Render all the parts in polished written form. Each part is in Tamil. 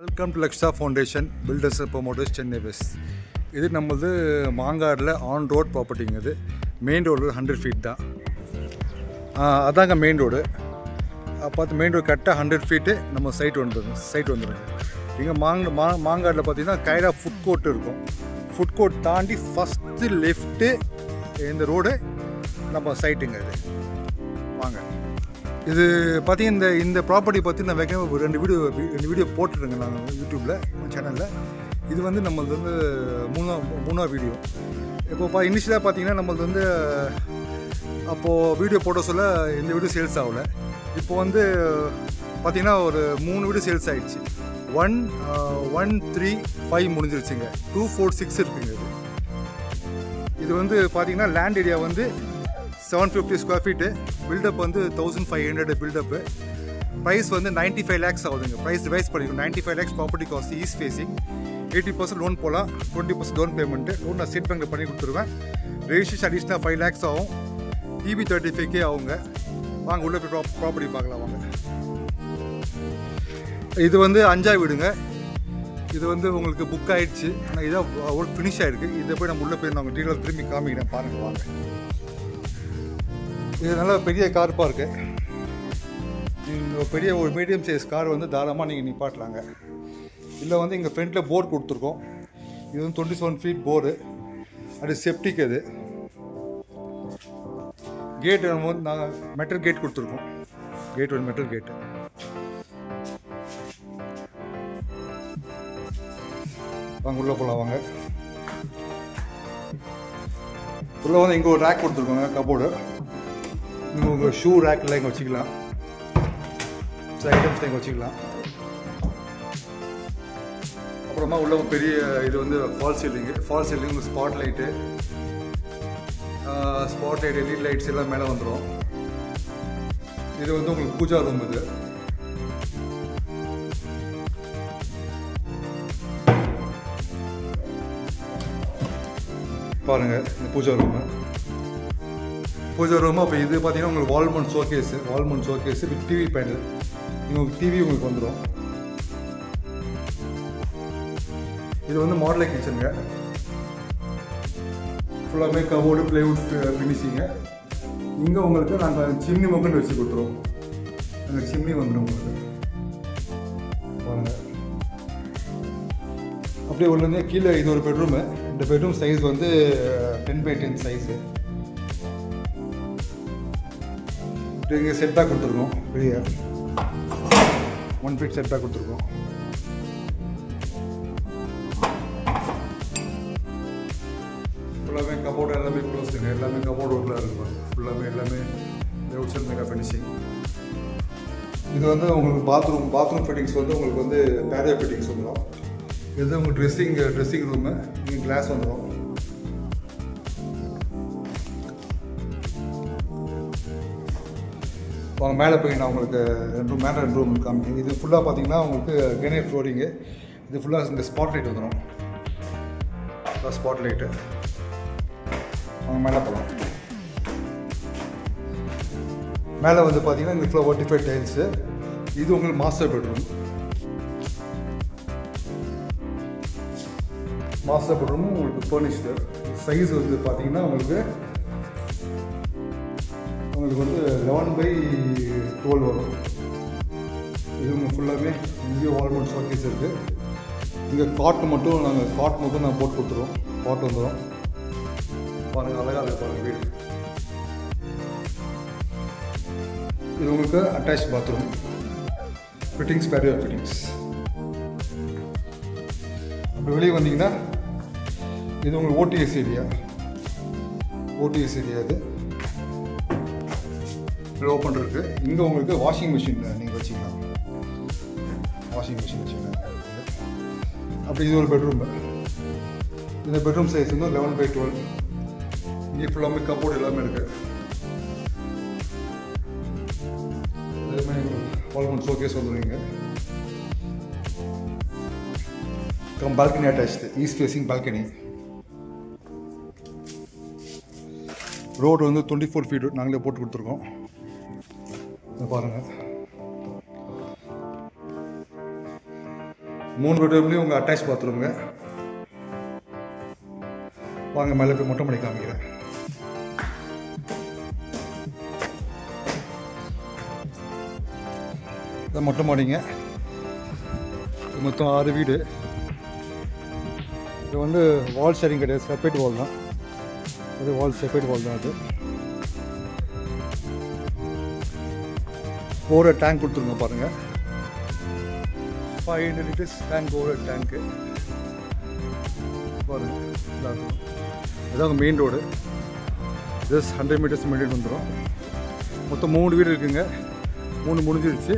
Welcome to Laksha foundation builders promoters Chennai west. இது நம்மளது மாங்காடில் ஆன் ரோட் ப்ராப்பர்ட்டிங்க. இது மெயின் ரோடு 100 ஃபீட் தான். அதாங்க மெயின் ரோடு. பார்த்து மெயின் ரோடு கரெக்டாக 100 ஃபீட்டு நம்ம சைட் வந்துடுங்க. இங்கே மாங்காடில் பார்த்தீங்கன்னா கைரா ஃபுட் கோர்ட் இருக்கும். ஃபுட் கோர்ட் தாண்டி ஃபஸ்ட்டு லெஃப்ட்டு இந்த ரோடு நம்ம சைட்டுங்க. இது வாங்க. இது பார்த்தீங்கன்னா இந்த ப்ராப்பர்ட்டி பற்றி நான் வைக்க ரெண்டு வீடியோ போட்டுருங்க நாங்கள் யூடியூப்பில் சேனலில். இது வந்து நம்மளது வந்து மூணாவது வீடியோ. இப்போ இனிஷியலாக பார்த்தீங்கன்னா நம்மளது வந்து அப்போது வீடியோ போட்ட சொல்ல இந்த வீடியோ சேல்ஸ் ஆகலை. இப்போ வந்து பார்த்திங்கன்னா ஒரு 3 வீடியோ சேல்ஸ் ஆகிடுச்சு. 135 முடிஞ்சிருச்சுங்க. 246 இருக்குங்க. இது வந்து பார்த்திங்கன்னா லேண்ட் ஏரியா வந்து 750 ஸ்கொயர் ஃபீட்டு. பில்டப் வந்து 1500 பில்டப்பு. ப்ரைஸ் வந்து 95 lakhs ஆகுதுங்க. ப்ரைஸ் ரிவைஸ் பண்ணிக்கணும். 95 lakhs property cost. East facing. 80% loan போகலாம். 20% டவுன் பேமெண்ட்டு. லோன் நான் ஸ்டேட் பேங்க்கில் பண்ணி கொடுத்துருவேன். ரெஜிஸ்ட்ரேஷன் அடிஷ்னலாக 5 lakhs ஆகும். EB 35K ஆகுங்க. வாங்க உள்ள போய் ப்ராப்பர்ட்டி பார்க்கலாம் வாங்க. இது வந்து 5ஆவது வீடுங்க. இது வந்து உங்களுக்கு புக் ஆகிடுச்சு. ஆனால் இதான் ஒர்க் ஃபினிஷ் ஆகிருக்கு. இதை போய் நம்ம உள்ளே போய் நான் டீட்டெயில் திரும்பி காமிக்கிறேன் பாருங்கள் வாங்க. இது நல்லா பெரிய கார் பார்க்கு. பெரிய ஒரு மீடியம் சைஸ் கார் வந்து தாராளமாக நீங்கள் நிப்பாட்டலாங்க. இல்லை வந்து இங்கே ஃப்ரண்ட்டில் போர் கொடுத்துருக்கோம். இது வந்து 27 ஃபீட் போரு. அது செப்டிக். அது கேட் வந்து நாங்கள் மெட்டல் கேட் கொடுத்துருக்கோம். கேட் ஒரு மெட்டல் கேட்டு. வாங்க உள்ளே போகலாம் வாங்க. உள்ளே வந்து இங்கே ஒரு ரேக் கொடுத்துருக்கோங்க. கபோர்டு. நீங்கள் உங்கள் ஷூ ரேக்கில் இங்கே வச்சுக்கலாம். சில ஐட்டம்ஸ் இங்கே வச்சுக்கலாம். அப்புறமா உள்ள பெரிய இது வந்து fall ceiling spot light LED lights எல்லாம் மேலே வந்துடும். இது வந்து உங்களுக்கு பூஜா ரூம். இது பாருங்கள் இந்த பூஜா ரூமு. அப்போ இது பார்த்தீங்கன்னா உங்களுக்கு wall mount showcase with TV panel. உங்களுக்கு டிவி உங்களுக்கு வந்துடும். இது வந்து மாடலை கிச்சனுங்க. ஃபுல்லாமே கபோர்டு பிளைவுட் ஃபினிஷிங்க. இங்கே உங்களுக்கு நாங்கள் சிம்னி மொக்கன் வச்சு கொடுத்துருவோம். நாங்கள் சிம்னி வந்துடும் உங்களுக்கு பாருங்கள். அப்படியே உள்ளே கீழே இது ஒரு பெட்ரூமு. இந்த பெட்ரூம் சைஸ் வந்து 10x10 சைஸு. இங்கே செட் பேக் கொடுத்துருக்கோம். வெளியே 1 feet செட் பேக் கொடுத்துருக்கோம். ஃபுல்லாமே கபோர்டு எல்லாமே க்ளோஸுங்க. எல்லாமே கபோர்டு ஒர்க்கில் இருக்கும். ஃபுல்லாமே எல்லாமே அவுட் சைட் மேக்கப் ஃபினிஷிங். இது வந்து உங்களுக்கு பாத்ரூம் ஃபிட்டிங்ஸ் வந்து உங்களுக்கு வந்து பேரியர் ஃபிட்டிங்ஸ் வந்துடும். இது உங்கள் ட்ரெஸ்ஸிங் ரூமு. இங்கே கிளாஸ் வந்துடும். அவங்க மேலே போய் நான் உங்களுக்கு 2 ரூம் காமிக்கிறேன். இது ஃபுல்லாக பார்த்தீங்கன்னா உங்களுக்கு கிரனைட் ஃப்ளோரிங்கு. இது ஃபுல்லாக இந்த ஸ்பாட் லைட் வந்துடும். Spot light. அவங்க மேலே போகலாம். மேலே வந்து பார்த்தீங்கன்னா இந்த ஃபுல்லாக 45 டைல்ஸு. இது உங்களுக்கு மாஸ்டர் பெட்ரூமும் உங்களுக்கு ஃபர்னிஷ்டு. சைஸ் வந்து பார்த்தீங்கன்னா உங்களுக்கு வந்து 11x12 வரும். இது உங்களுக்கு ஃபுல்லாகவே இங்கேயும் வால்மவுண்ட் ஷோகேஸ் இருக்குது. இங்கே காட் மட்டும் நான் போட்டு கொடுத்துருவோம். காட் வந்துடும் பாருங்கள். அழகாக இருக்குது பாருங்கள் வீடு. இது உங்களுக்கு attach bathroom fittings, barrier fittings. அப்படி வெளியே வந்தீங்கன்னா இது உங்களுக்கு ஓடிஎஸ் ஏரியா. இது ஓப்பன் இருக்குது. இங்கே உங்களுக்கு வாஷிங் மிஷின் நீங்கள் வச்சுக்கலாம். அப்படி இது ஒரு பெட்ரூம். இந்த பெட்ரூம் சைஸ் வந்து 11x12. இங்கே ஃபுல்லாமே கபோர்டு எல்லாமே இருக்குது. எல்லாமே வால்மவுண்ட் ஷோகேஸ் வந்துடுவீங்க. Balcony attach. East facing balcony. Road வந்து 24 ஃபீட் நாங்களே போட்டு கொடுத்துருக்கோம். பாருங்கள் 3 பெட்ரூம்லேயும் உங்கள் அட்டாச் பாத்ரூமுங்க. வாங்க மேலே போய் மொட்டை மாடி காமிக்கிறேன். இதான் மொட்டை மாடிங்க. மொத்தம் 6 வீடு. இது வந்து வால் ஷேரிங் கிடையாது, செப்பரேட் வால் தான். அது வால் செப்பரேட் வால் தான். அது ஓவர் டேங்க் கொடுத்துருங்க பாருங்கள். 500 லிட்டர்ஸ் டேங்க், ஓவர் டேங்க்கு பாருங்கள். இதான் main road. Just 100 meters maintain வந்துடும். மொத்தம் 3 வீடு இருக்குங்க. 3 முடிஞ்சிருச்சு.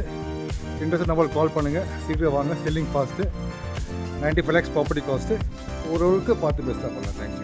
இன்ட்ரெஸ்ட் நம்பருக்கு கால் பண்ணுங்கள். சீக்கிரம் வாங்க. Selling fast. 95 lakhs property cost. ஓரளவுக்கு பார்த்து பெஸ்ட்டாக பண்ணலாம். தேங்க்யூ.